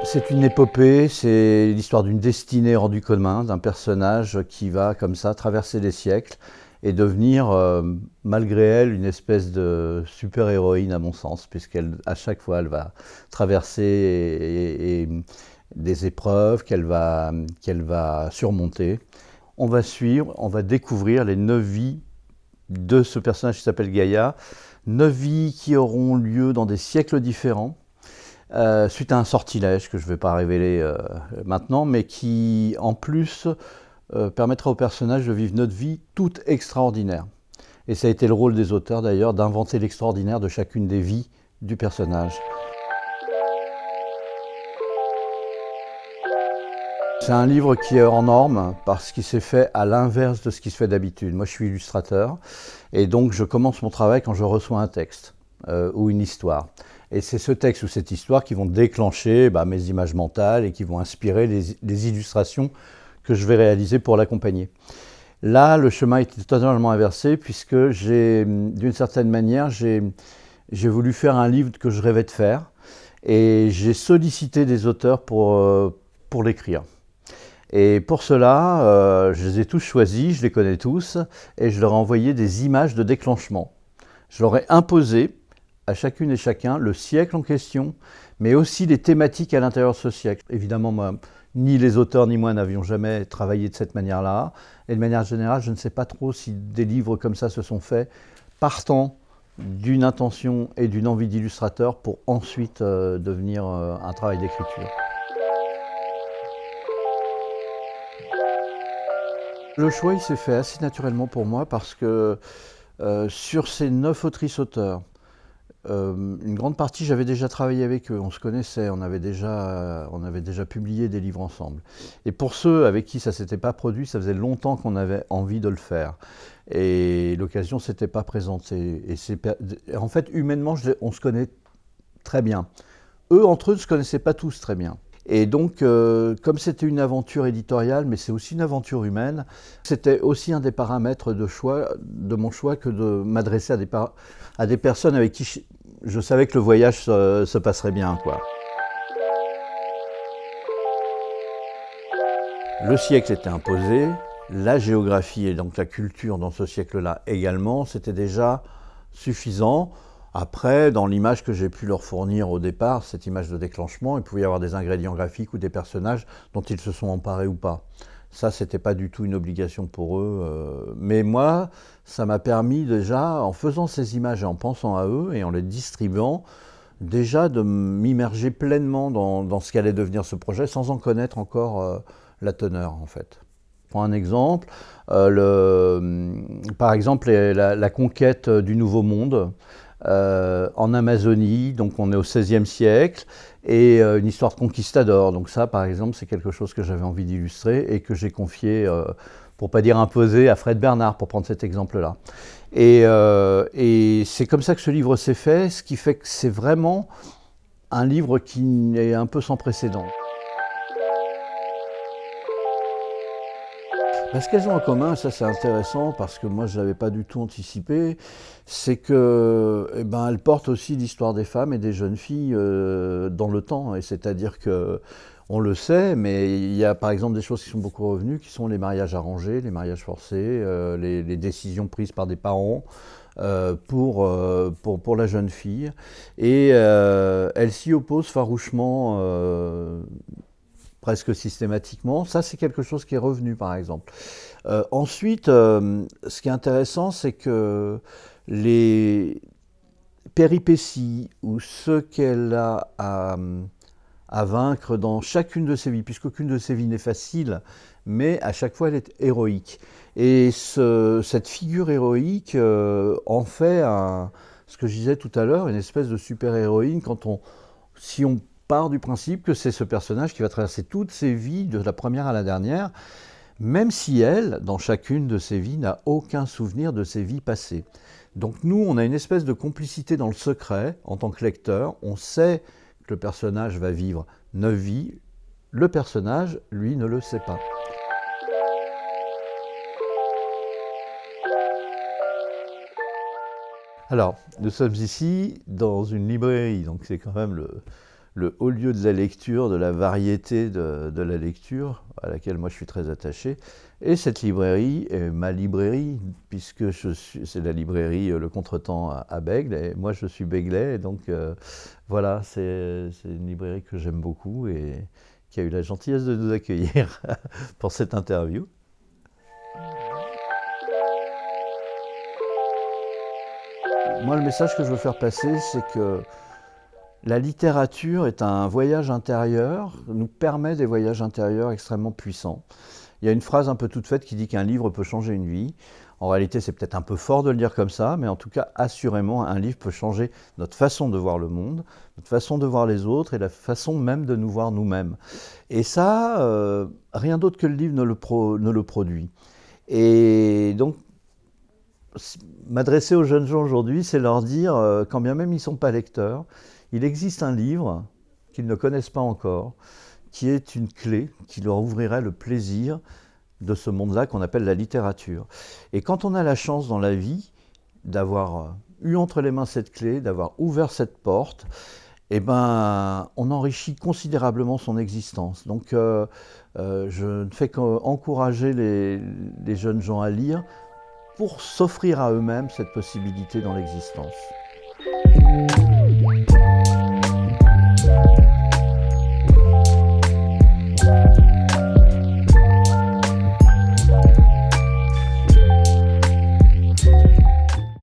C'est une épopée, c'est l'histoire d'une destinée hors du commun, d'un personnage qui va comme ça traverser les siècles et devenir, malgré elle, une espèce de super-héroïne à mon sens, puisqu'à chaque fois, elle va traverser des épreuves qu'elle va surmonter. On va suivre, on va découvrir les 9 vies de ce personnage qui s'appelle Gaïa, 9 vies qui auront lieu dans des siècles différents. Suite à un sortilège que je ne vais pas révéler maintenant, mais qui en plus permettra au personnage de vivre notre vie toute extraordinaire. Et ça a été le rôle des auteurs d'ailleurs d'inventer l'extraordinaire de chacune des vies du personnage. C'est un livre qui est hors norme parce qu'il s'est fait à l'inverse de ce qui se fait d'habitude. Moi je suis illustrateur et donc je commence mon travail quand je reçois un texte ou une histoire. Et c'est ce texte ou cette histoire qui vont déclencher mes images mentales et qui vont inspirer les illustrations que je vais réaliser pour l'accompagner. Là, le chemin était totalement inversé puisque d'une certaine manière, j'ai voulu faire un livre que je rêvais de faire et j'ai sollicité des auteurs pour l'écrire. Et pour cela, je les ai tous choisis, je les connais tous, et je leur ai envoyé des images de déclenchement. Je leur ai imposé à chacune et chacun le siècle en question, mais aussi les thématiques à l'intérieur de ce siècle. Évidemment, moi, ni les auteurs ni moi n'avions jamais travaillé de cette manière-là. Et de manière générale, je ne sais pas trop si des livres comme ça se sont faits partant d'une intention et d'une envie d'illustrateur pour ensuite devenir un travail d'écriture. Le choix, il s'est fait assez naturellement pour moi parce que sur ces 9 autrices-auteurs, une grande partie, j'avais déjà travaillé avec eux, on se connaissait, on avait déjà publié des livres ensemble. Et pour ceux avec qui ça ne s'était pas produit, ça faisait longtemps qu'on avait envie de le faire. Et l'occasion ne s'était pas présentée. Et en fait, humainement, on se connaît très bien. Eux, entre eux, ne se connaissaient pas tous très bien. Et donc, comme c'était une aventure éditoriale, mais c'est aussi une aventure humaine, c'était aussi un des paramètres de mon choix que de m'adresser à des personnes avec qui je savais que le voyage se passerait bien, quoi. Le siècle était imposé, la géographie et donc la culture dans ce siècle-là également, c'était déjà suffisant. Après, dans l'image que j'ai pu leur fournir au départ, cette image de déclenchement, il pouvait y avoir des ingrédients graphiques ou des personnages dont ils se sont emparés ou pas. Ça, c'était pas du tout une obligation pour eux. Mais moi, ça m'a permis déjà, en faisant ces images et en pensant à eux et en les distribuant, déjà de m'immerger pleinement dans ce qu'allait devenir ce projet sans en connaître encore la teneur, en fait. Je prends un exemple, par exemple la conquête du Nouveau Monde. En Amazonie, donc on est au XVIe siècle, et une histoire de conquistador. Donc ça, par exemple, c'est quelque chose que j'avais envie d'illustrer et que j'ai confié, pour pas dire imposé, à Fred Bernard, pour prendre cet exemple-là. Et c'est comme ça que ce livre s'est fait, ce qui fait que c'est vraiment un livre qui est un peu sans précédent. Ce qu'elles ont en commun, ça c'est intéressant parce que moi je ne l'avais pas du tout anticipé, c'est que elles portent aussi l'histoire des femmes et des jeunes filles dans le temps. Et c'est-à-dire que on le sait, mais il y a par exemple des choses qui sont beaucoup revenues, qui sont les mariages arrangés, les mariages forcés, les décisions prises par des parents pour la jeune fille. Et elles s'y opposent farouchement. Presque systématiquement. Ça, c'est quelque chose qui est revenu, par exemple. Ensuite, ce qui est intéressant, c'est que les péripéties ou ce qu'elle a à vaincre dans chacune de ses vies, puisqu'aucune de ses vies n'est facile, mais à chaque fois, elle est héroïque. Et cette figure héroïque en fait, ce que je disais tout à l'heure, une espèce de super-héroïne si on part du principe que c'est ce personnage qui va traverser toutes ses vies, de la première à la dernière, même si elle, dans chacune de ses vies, n'a aucun souvenir de ses vies passées. Donc nous, on a une espèce de complicité dans le secret, en tant que lecteur. On sait que le personnage va vivre 9 vies. Le personnage, lui, ne le sait pas. Alors, nous sommes ici dans une librairie, donc c'est quand même le haut lieu de la lecture, de la variété de la lecture, à laquelle moi je suis très attaché. Et cette librairie est ma librairie, puisque c'est la librairie Le Contretemps à Bègle, et moi je suis béglais, et donc voilà, c'est une librairie que j'aime beaucoup et qui a eu la gentillesse de nous accueillir pour cette interview. Moi, le message que je veux faire passer, c'est que la littérature est un voyage intérieur, nous permet des voyages intérieurs extrêmement puissants. Il y a une phrase un peu toute faite qui dit qu'un livre peut changer une vie. En réalité, c'est peut-être un peu fort de le dire comme ça, mais en tout cas, assurément, un livre peut changer notre façon de voir le monde, notre façon de voir les autres et la façon même de nous voir nous-mêmes. Et ça, rien d'autre que le livre ne le produit. Et donc, m'adresser aux jeunes gens aujourd'hui, c'est leur dire, quand bien même ils ne sont pas lecteurs, il existe un livre qu'ils ne connaissent pas encore, qui est une clé qui leur ouvrirait le plaisir de ce monde-là qu'on appelle la littérature. Et quand on a la chance dans la vie d'avoir eu entre les mains cette clé, d'avoir ouvert cette porte, eh ben, on enrichit considérablement son existence. Donc je ne fais qu'encourager les jeunes gens à lire pour s'offrir à eux-mêmes cette possibilité dans l'existence.